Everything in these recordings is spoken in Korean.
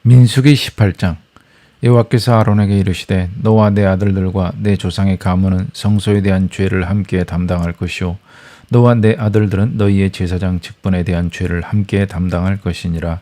민수기 18장. 여호와께서 아론에게 이르시되 너와 내 아들들과 내 조상의 가문은 성소에 대한 죄를 함께 담당할 것이요 너와 내 아들들은 너희의 제사장 직분에 대한 죄를 함께 담당할 것이니라.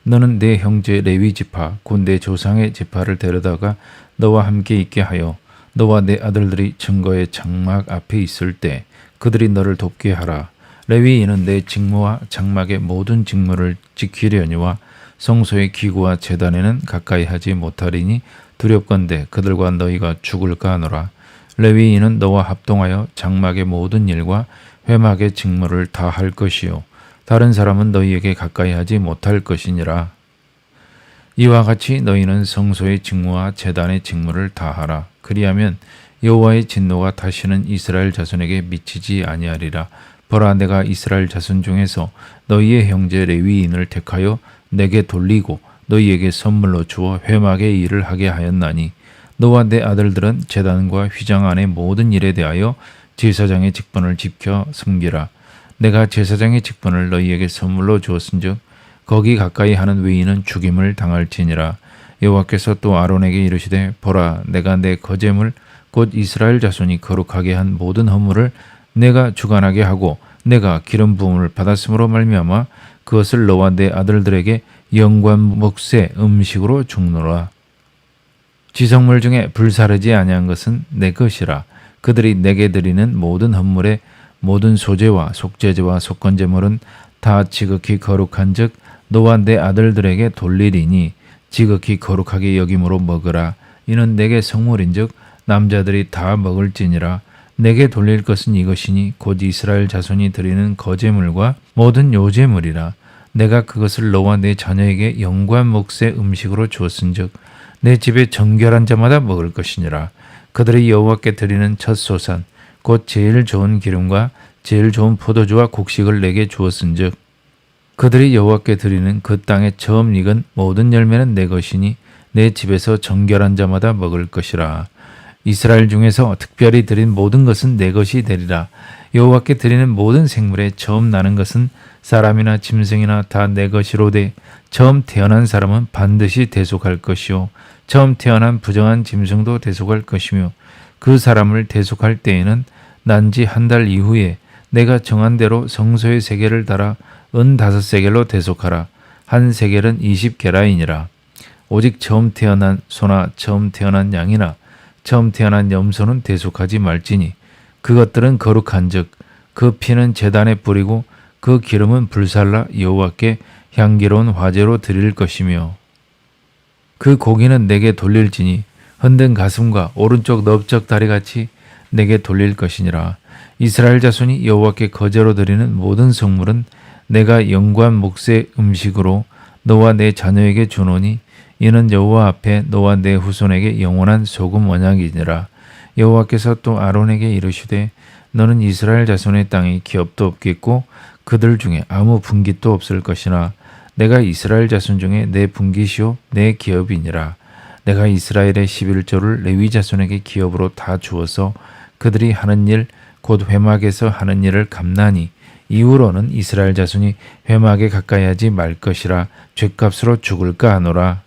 너는 내 형제 레위 지파 곧 내 조상의 지파를 데려다가 너와 함께 있게 하여 너와 내 아들들이 증거의 장막 앞에 있을 때 그들이 너를 돕게 하라. 레위인은 내 직무와 장막의 모든 직무를 지키려니와 성소의 기구와 제단에는 가까이 하지 못하리니 두렵건대 그들과 너희가 죽을까 하노라. 레위인은 너와 합동하여 장막의 모든 일과 회막의 직무를 다 할 것이요 다른 사람은 너희에게 가까이 하지 못할 것이니라. 이와 같이 너희는 성소의 직무와 제단의 직무를 다 하라. 그리하면 여호와의 진노가 다시는 이스라엘 자손에게 미치지 아니하리라. 보라, 내가 이스라엘 자손 중에서 너희의 형제 레위인을 택하여 내게 돌리고 너희에게 선물로 주어 회막의 일을 하게 하였나니 너와 내 아들들은 제단과 휘장 안의 모든 일에 대하여 제사장의 직분을 지켜 섬기라. 내가 제사장의 직분을 너희에게 선물로 주었은즉 거기 가까이 하는 외인은 죽임을 당할지니라. 여호와께서 또 아론에게 이르시되 보라, 내가 내 거제물 곧 이스라엘 자손이 거룩하게 한 모든 허물을 내가 주관하게 하고 내가 기름 부음을 받았으므로 말미암아 그것을 너와 내 아들들에게 영관 몫의 음식으로 주노라. 지성물 중에 불사르지 아니한 것은 내 것이라. 그들이 내게 드리는 모든 헌물의 모든 소제와 속죄제와 속건제물은 다 지극히 거룩한즉 너와 내 아들들에게 돌리리니 지극히 거룩하게 여김으로 먹으라. 이는 내게 성물인즉 남자들이 다 먹을지니라. 내게 돌릴 것은 이것이니 곧 이스라엘 자손이 드리는 거제물과 모든 요제물이라. 내가 그것을 너와 내 자녀에게 영관 몫의 음식으로 주었은즉 내 집에 정결한 자마다 먹을 것이니라. 그들이 여호와께 드리는 첫 소산 곧 제일 좋은 기름과 제일 좋은 포도주와 곡식을 내게 주었은즉 그들이 여호와께 드리는 그 땅에 처음 익은 모든 열매는 내 것이니 내 집에서 정결한 자마다 먹을 것이라. 이스라엘 중에서 특별히 드린 모든 것은 내 것이 되리라. 여호와께 드리는 모든 생물에 처음 나는 것은 사람이나 짐승이나 다 내 것이로되 처음 태어난 사람은 반드시 대속할 것이요 처음 태어난 부정한 짐승도 대속할 것이며 그 사람을 대속할 때에는 난지 한 달 이후에 내가 정한 대로 성소의 세겔을 달아 은 5세겔로 대속하라. 한 세겔은 20게라이니라. 오직 처음 태어난 소나 처음 태어난 양이나 처음 태어난 염소는 대속하지 말지니 그것들은 거룩한즉 그 피는 제단에 뿌리고 그 기름은 불살라 여호와께 향기로운 화제로 드릴 것이며 그 고기는 내게 돌릴지니 흔든 가슴과 오른쪽 넓적 다리같이 내게 돌릴 것이니라. 이스라엘 자손이 여호와께 거제로 드리는 모든 성물은 내가 영관 몫의 음식으로 너와 내 자녀에게 주노니 이는 여호와 앞에 너와 내 후손에게 영원한 소금 언약이니라. 여호와께서 또 아론에게 이르시되 너는 이스라엘 자손의 땅에 기업도 없겠고 그들 중에 아무 분깃도 없을 것이나 내가 이스라엘 자손 중에 내 분깃이요 내 기업이니라. 내가 이스라엘의 11조를 레위 자손에게 기업으로 다 주어서 그들이 하는 일 곧 회막에서 하는 일을 감나니 이후로는 이스라엘 자손이 회막에 가까이 하지 말 것이라. 죗값으로 죽을까 하노라.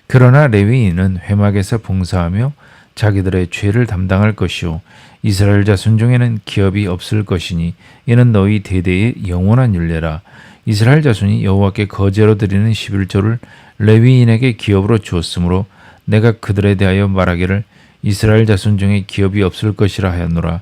그러나 레위인은 회막에서 봉사하며 자기들의 죄를 담당할 것이요 이스라엘 자손 중에는 기업이 없을 것이니 이는 너희 대대의 영원한 율례라. 이스라엘 자손이 여호와께 거제로 드리는 11조를 레위인에게 기업으로 주었으므로 내가 그들에 대하여 말하기를 이스라엘 자손 중에 기업이 없을 것이라 하였노라.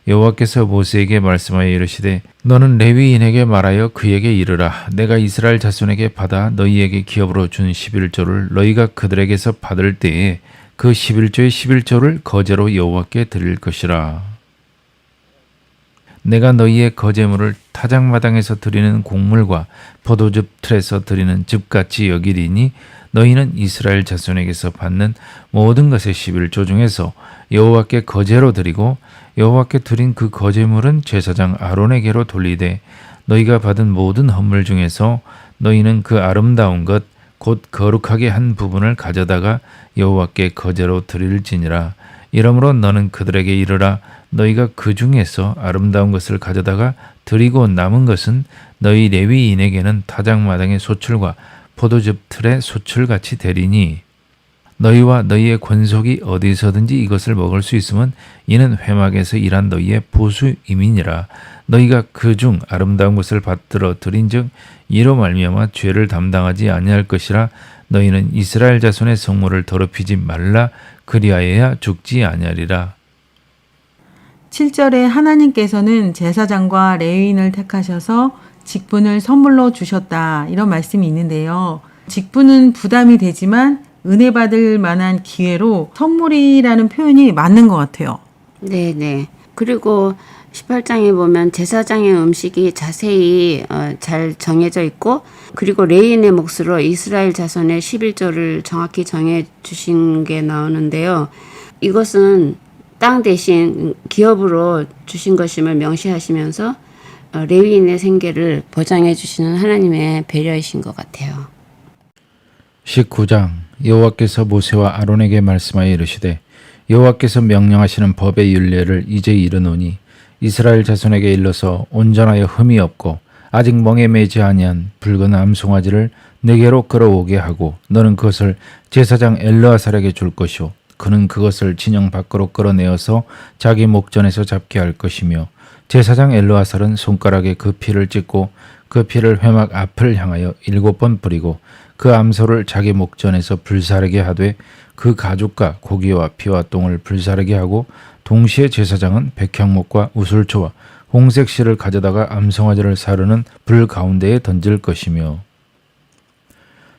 여호와께서 모세에게 말씀하여 이르시되 너는 레위인에게 말하여 그에게 이르라. 내가 이스라엘 자손에게 받아 너희에게 기업으로 준 11조를 너희가 그들에게서 받을 때에 그 11조의 11조를 거제로 여호와께 드릴 것이라. 내가 너희의 거제물을 타작마당에서 드리는 곡물과 포도즙 틀에서 드리는 즙같이 여기리니 너희는 이스라엘 자손에게서 받는 모든 것의 11조 중에서 여호와께 거제로 드리고 여호와께 드린 그 거제물은 제사장 아론에게로 돌리되 너희가 받은 모든 헌물 중에서 너희는 그 아름다운 것 곧 거룩하게 한 부분을 가져다가 여호와께 거제로 드릴지니라. 이러므로 너는 그들에게 이르라. 너희가 그 중에서 아름다운 것을 가져다가 드리고 남은 것은 너희 레위인에게는 타작마당의 소출과 포도즙 틀에 소출같이 되리니 너희와 너희의 권속이 어디서든지 이것을 먹을 수 있으면 이는 회막에서 일한 너희의 보수임이니라. 너희가 그중 아름다운 것을 받들어 드린즉 이로 말미암아 죄를 담당하지 아니할 것이라. 너희는 이스라엘 자손의 성물을 더럽히지 말라. 그리하여야 죽지 아니하리라. 7절에 하나님께서는 제사장과 레위인을 택하셔서 직분을 선물로 주셨다. 이런 말씀이 있는데요. 직분은 부담이 되지만 은혜 받을 만한 기회로 선물이라는 표현이 맞는 것 같아요. 네네. 그리고 18장에 보면 제사장의 음식이 자세히 잘 정해져 있고, 그리고 레인의 몫으로 이스라엘 자손의 11조를 정확히 정해 주신 게 나오는데요. 이것은 땅 대신 기업으로 주신 것임을 명시하시면서 레위인의 생계를 보장해 주시는 하나님의 배려이신 것 같아요. 19장 여호와께서 모세와 아론에게 말씀하여 이르시되 여호와께서 명령하시는 법의 율례를 이제 이르노니 이스라엘 자손에게 일러서 온전하여 흠이 없고 아직 멍에 매지 아니한 붉은 암송아지를 내게로 끌어오게 하고 너는 그것을 제사장 엘르아살에게 줄 것이요 그는 그것을 진영 밖으로 끌어내어서 자기 목전에서 잡게 할 것이며 제사장 엘르아살은 손가락에 그 피를 찍고 그 피를 회막 앞을 향하여 7번 뿌리고 그 암소를 자기 목전에서 불사르게 하되 그 가죽과 고기와 피와 똥을 불사르게 하고 동시에 제사장은 백향목과 우슬초와 홍색 실을 가져다가 암송아지를 사르는 불 가운데에 던질 것이며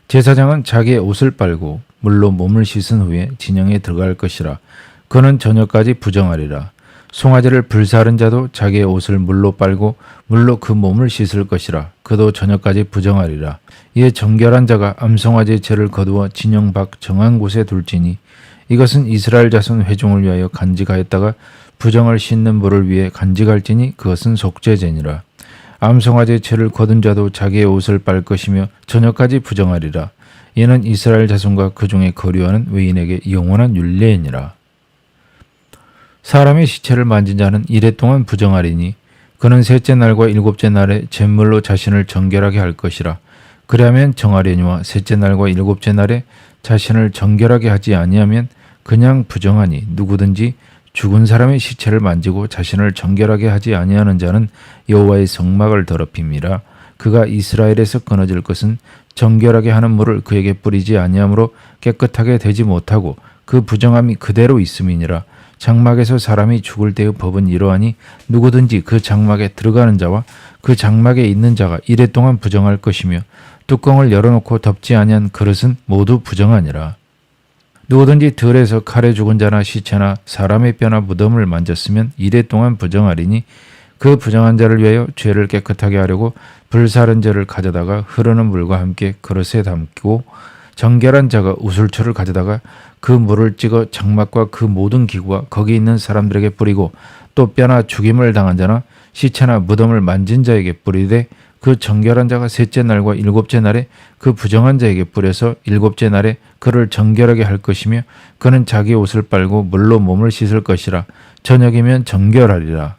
제사장은 자기의 옷을 빨고 물로 몸을 씻은 후에 진영에 들어갈 것이라. 그는 저녁까지 부정하리라. 송아지를 불사른 자도 자기의 옷을 물로 빨고 물로 그 몸을 씻을 것이라. 그도 저녁까지 부정하리라. 이에 정결한 자가 암송아지의 죄를 거두어 진영 밖 정한 곳에 둘지니 이것은 이스라엘 자손 회중을 위하여 간직하였다가 부정을 씻는 물을 위해 간직할지니 그것은 속죄제니라. 암송아지의 죄를 거둔 자도 자기의 옷을 빨 것이며 저녁까지 부정하리라. 이는 이스라엘 자손과 그 중에 거류하는 외인에게 영원한 율례이니라. 사람의 시체를 만진 자는 이레 동안 부정하리니 그는 셋째 날과 일곱째 날에 잿물로 자신을 정결하게 할 것이라. 그리하면 정하려니와 셋째 날과 일곱째 날에 자신을 정결하게 하지 아니하면 그냥 부정하니 누구든지 죽은 사람의 시체를 만지고 자신을 정결하게 하지 아니하는 자는 여호와의 성막을 더럽힙니다. 그가 이스라엘에서 끊어질 것은 정결하게 하는 물을 그에게 뿌리지 아니하므로 깨끗하게 되지 못하고 그 부정함이 그대로 있음이니라. 장막에서 사람이 죽을 때의 법은 이러하니 누구든지 그 장막에 들어가는 자와 그 장막에 있는 자가 이레 동안 부정할 것이며 뚜껑을 열어놓고 덮지 아니한 그릇은 모두 부정하니라. 누구든지 들에서 칼에 죽은 자나 시체나 사람의 뼈나 무덤을 만졌으면 이레 동안 부정하리니 그 부정한 자를 위하여 죄를 깨끗하게 하려고 불사른 죄를 가져다가 흐르는 물과 함께 그릇에 담고 정결한 자가 우슬초를 가져다가 그 물을 찍어 장막과 그 모든 기구와 거기 있는 사람들에게 뿌리고 또 뼈나 죽임을 당한 자나 시체나 무덤을 만진 자에게 뿌리되 그 정결한 자가 셋째 날과 일곱째 날에 그 부정한 자에게 뿌려서 일곱째 날에 그를 정결하게 할 것이며 그는 자기 옷을 빨고 물로 몸을 씻을 것이라. 저녁이면 정결하리라.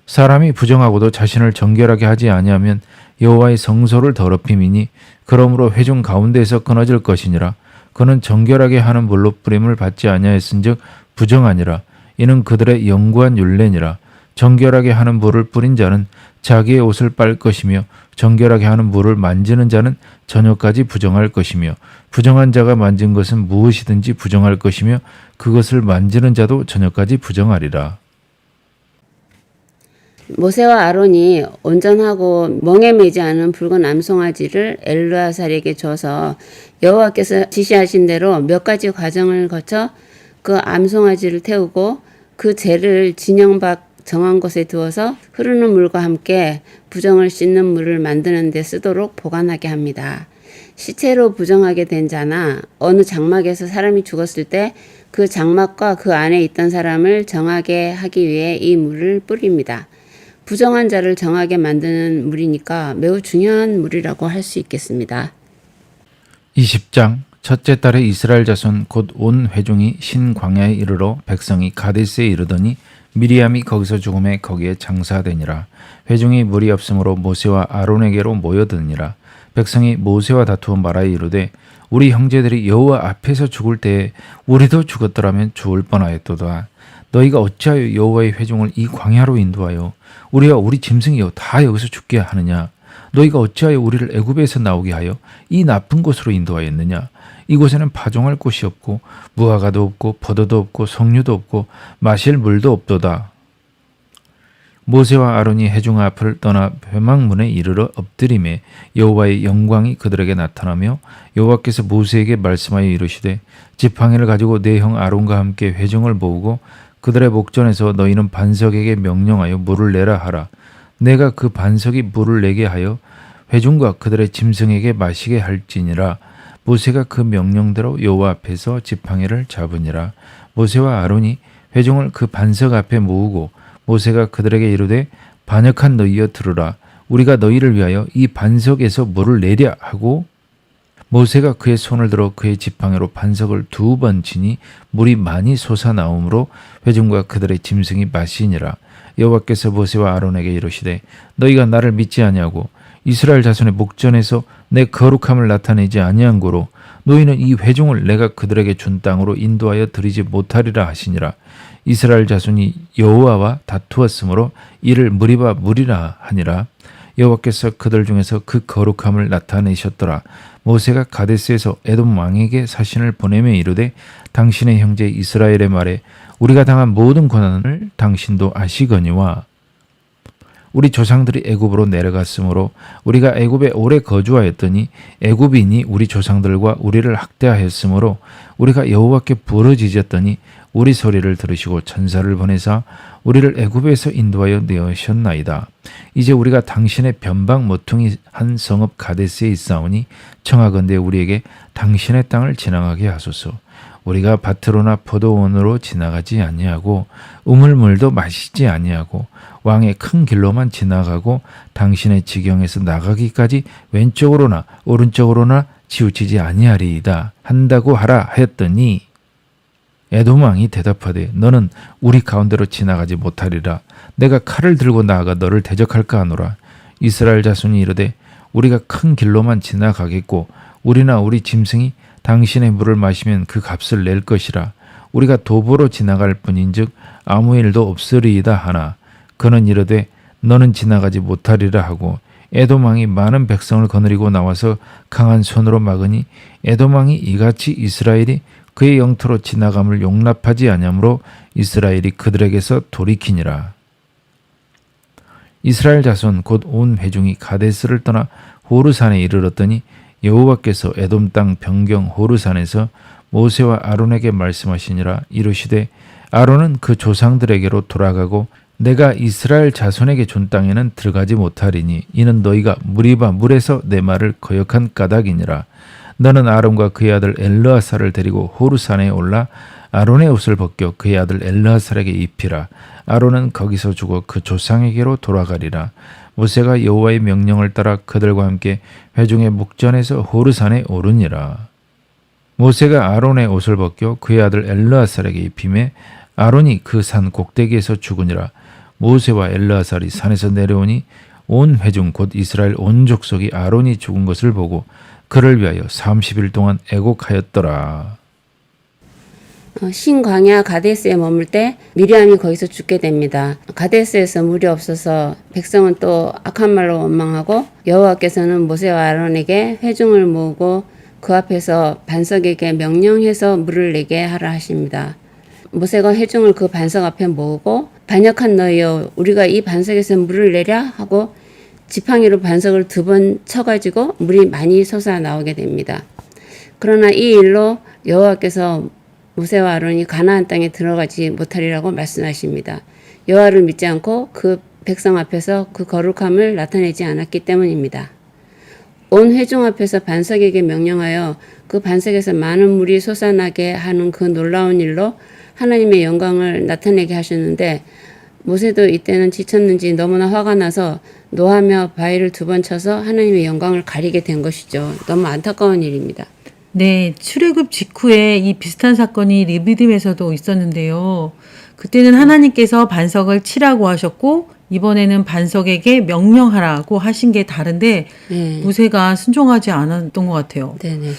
사람이 부정하고도 자신을 정결하게 하지 아니하면 여호와의 성소를 더럽힘이니 그러므로 회중 가운데에서 끊어질 것이니라. 그는 정결하게 하는 물로 뿌림을 받지 아니하였은즉 부정하니라. 이는 그들의 영구한 율례니라. 정결하게 하는 물을 뿌린 자는 자기의 옷을 빨 것이며 정결하게 하는 물을 만지는 자는 저녁까지 부정할 것이며 부정한 자가 만진 것은 무엇이든지 부정할 것이며 그것을 만지는 자도 저녁까지 부정하리라. 모세와 아론이 온전하고 멍에 매지 않은 붉은 암송아지를 엘르아살에게 줘서 여호와께서 지시하신 대로 몇 가지 과정을 거쳐 그 암송아지를 태우고 그 재를 진영 밖 정한 곳에 두어서 흐르는 물과 함께 부정을 씻는 물을 만드는 데 쓰도록 보관하게 합니다. 시체로 부정하게 된 자나 어느 장막에서 사람이 죽었을 때 그 장막과 그 안에 있던 사람을 정하게 하기 위해 이 물을 뿌립니다. 부정한 자를 정하게 만드는 물이니까 매우 중요한 물이라고 할 수 있겠습니다. 20장 첫째 달에 이스라엘 자손 곧 온 회중이 신광야에 이르러 백성이 가데스에 이르더니 미리암이 거기서 죽음에 거기에 장사되니라. 회중이 물이 없으므로 모세와 아론에게로 모여드니라. 백성이 모세와 다투어 말하여 이르되 우리 형제들이 여호와 앞에서 죽을 때에 우리도 죽었더라면 죽을 뻔하였도다. 너희가 어찌하여 여호와의 회중을 이 광야로 인도하여 우리와 우리 짐승이여 다 여기서 죽게 하느냐? 너희가 어찌하여 우리를 애굽에서 나오게 하여 이 나쁜 곳으로 인도하였느냐? 이곳에는 파종할 곳이 없고 무화과도 없고 포도도 없고 석류도 없고 마실 물도 없도다. 모세와 아론이 회중 앞을 떠나 회막문에 이르러 엎드림에 여호와의 영광이 그들에게 나타나며 여호와께서 모세에게 말씀하여 이르시되 지팡이를 가지고 내 형 아론과 함께 회중을 모으고 그들의 목전에서 너희는 반석에게 명령하여 물을 내라 하라. 내가 그 반석이 물을 내게 하여 회중과 그들의 짐승에게 마시게 할지니라. 모세가 그 명령대로 여호와 앞에서 지팡이를 잡으니라. 모세와 아론이 회중을 그 반석 앞에 모으고 모세가 그들에게 이르되 반역한 너희여 들으라. 우리가 너희를 위하여 이 반석에서 물을 내랴 하고 모세가 그의 손을 들어 그의 지팡이로 반석을 2번 치니 물이 많이 솟아나오므로 회중과 그들의 짐승이 마시니라. 여호와께서 모세와 아론에게 이르시되 너희가 나를 믿지 아니하고 이스라엘 자손의 목전에서 내 거룩함을 나타내지 아니한 고로 너희는 이 회중을 내가 그들에게 준 땅으로 인도하여 드리지 못하리라 하시니라. 이스라엘 자손이 여호와와 다투었으므로 이를 무리바 무리라 하니라. 여호와께서 그들 중에서 그 거룩함을 나타내셨더라. 모세가 가데스에서 에돔 왕에게 사신을 보내며 이르되 당신의 형제 이스라엘의 말에 우리가 당한 모든 고난을 당신도 아시거니와 우리 조상들이 애굽으로 내려갔으므로 우리가 애굽에 오래 거주하였더니 애굽인이 우리 조상들과 우리를 학대하였으므로 우리가 여호와께 부르짖었더니 우리 소리를 들으시고 천사를 보내사 우리를 애굽에서 인도하여 내으셨나이다. 이제 우리가 당신의 변방 모퉁이 한 성읍 가데스에 있사오니 청하건대 우리에게 당신의 땅을 지나가게 하소서. 우리가 밭으로나 포도원으로 지나가지 아니하고 우물물도 마시지 아니하고 왕의 큰 길로만 지나가고 당신의 지경에서 나가기까지 왼쪽으로나 오른쪽으로나 치우치지 아니하리이다 한다고 하라 하였더니 에돔 왕이 대답하되 너는 우리 가운데로 지나가지 못하리라. 내가 칼을 들고 나아가 너를 대적할까 하노라. 이스라엘 자손이 이르되 우리가 큰 길로만 지나가겠고 우리나 우리 짐승이 당신의 물을 마시면 그 값을 낼 것이라. 우리가 도보로 지나갈 뿐인즉 아무 일도 없으리이다 하나 그는 이르되 너는 지나가지 못하리라 하고 에돔 왕이 많은 백성을 거느리고 나와서 강한 손으로 막으니 에돔 왕이 이같이 이스라엘이 그의 영토로 지나감을 용납하지 아니하므로 이스라엘이 그들에게서 돌이키니라. 이스라엘 자손 곧 온 회중이 가데스를 떠나 호르산에 이르렀더니 여호와께서 에돔 땅 변경 호르산에서 모세와 아론에게 말씀하시니라. 이르시되 아론은 그 조상들에게로 돌아가고 내가 이스라엘 자손에게 준 땅에는 들어가지 못하리니 이는 너희가 무리바 물에서 내 말을 거역한 까닭이니라. 너는 아론과 그의 아들 엘르아살을 데리고 호르산에 올라 아론의 옷을 벗겨 그의 아들 엘르아살에게 입히라. 아론은 거기서 죽어 그 조상에게로 돌아가리라. 모세가 여호와의 명령을 따라 그들과 함께 회중의 목전에서 호르산에 오르니라. 모세가 아론의 옷을 벗겨 그의 아들 엘르아살에게 입히매 아론이 그 산 꼭대기에서 죽으니라. 모세와 엘르아살이 산에서 내려오니 온 회중 곧 이스라엘 온 족속이 아론이 죽은 것을 보고 그를 위하여 30일 동안 애곡하였더라. 신광야 가데스에 머물 때 미리암이 거기서 죽게 됩니다. 가데스에서 물이 없어서 백성은 또 악한 말로 원망하고 여호와께서는 모세와 아론에게 회중을 모으고 그 앞에서 반석에게 명령해서 물을 내게 하라 하십니다. 모세가 회중을 그 반석 앞에 모으고 반역한 너희여 우리가 이 반석에서 물을 내랴 하고 지팡이로 반석을 2번 쳐가지고 물이 많이 솟아 나오게 됩니다. 그러나 이 일로 여호와께서 모세와 아론이 가나안 땅에 들어가지 못하리라고 말씀하십니다. 여호와를 믿지 않고 그 백성 앞에서 그 거룩함을 나타내지 않았기 때문입니다. 온 회중 앞에서 반석에게 명령하여 그 반석에서 많은 물이 솟아나게 하는 그 놀라운 일로 하나님의 영광을 나타내게 하셨는데 모세도 이때는 지쳤는지 너무나 화가 나서 노하며 바위를 2번 쳐서 하나님의 영광을 가리게 된 것이죠. 너무 안타까운 일입니다. 네, 출애굽 직후에 이 비슷한 사건이 리비딤에서도 있었는데요. 그때는 하나님께서 반석을 치라고 하셨고 이번에는 반석에게 명령하라고 하신 게 다른데 네. 모세가 순종하지 않았던 것 같아요. 네네.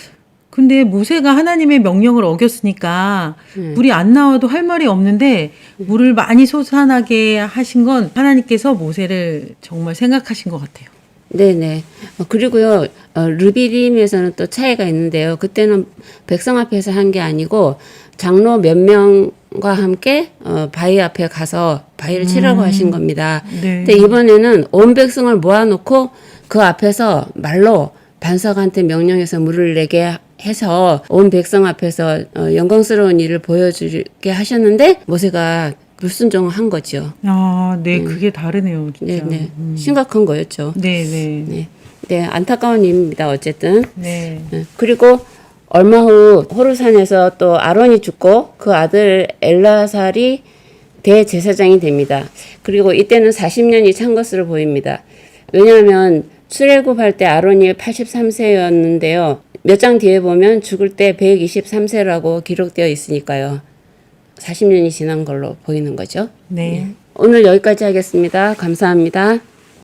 근데 모세가 하나님의 명령을 어겼으니까 물이 안 나와도 할 말이 없는데 물을 많이 솟아나게 하신 건 하나님께서 모세를 정말 생각하신 것 같아요. 네네. 그리고요, 르비딤에서는 또 차이가 있는데요. 그때는 백성 앞에서 한 게 아니고 장로 몇 명과 함께 바위 앞에 가서 바위를 치라고 하신 겁니다. 네. 근데 이번에는 온 백성을 모아놓고 그 앞에서 말로 반석한테 명령해서 물을 내게 해서 온 백성 앞에서 영광스러운 일을 보여주게 하셨는데 모세가 불순종한 거죠. 아, 네, 그게 다르네요, 진짜. 네네. 심각한 거였죠. 네, 네, 네. 네, 안타까운 일입니다. 어쨌든. 네. 그리고 얼마 후 호르산에서 또 아론이 죽고 그 아들 엘라살이 대제사장이 됩니다. 그리고 이때는 40년이 찬 것으로 보입니다. 왜냐하면 출애굽할 때 아론이 83세였는데요. 몇 장 뒤에 보면 죽을 때 123세라고 기록되어 있으니까요. 40년이 지난 걸로 보이는 거죠. 네. 오늘 여기까지 하겠습니다. 감사합니다.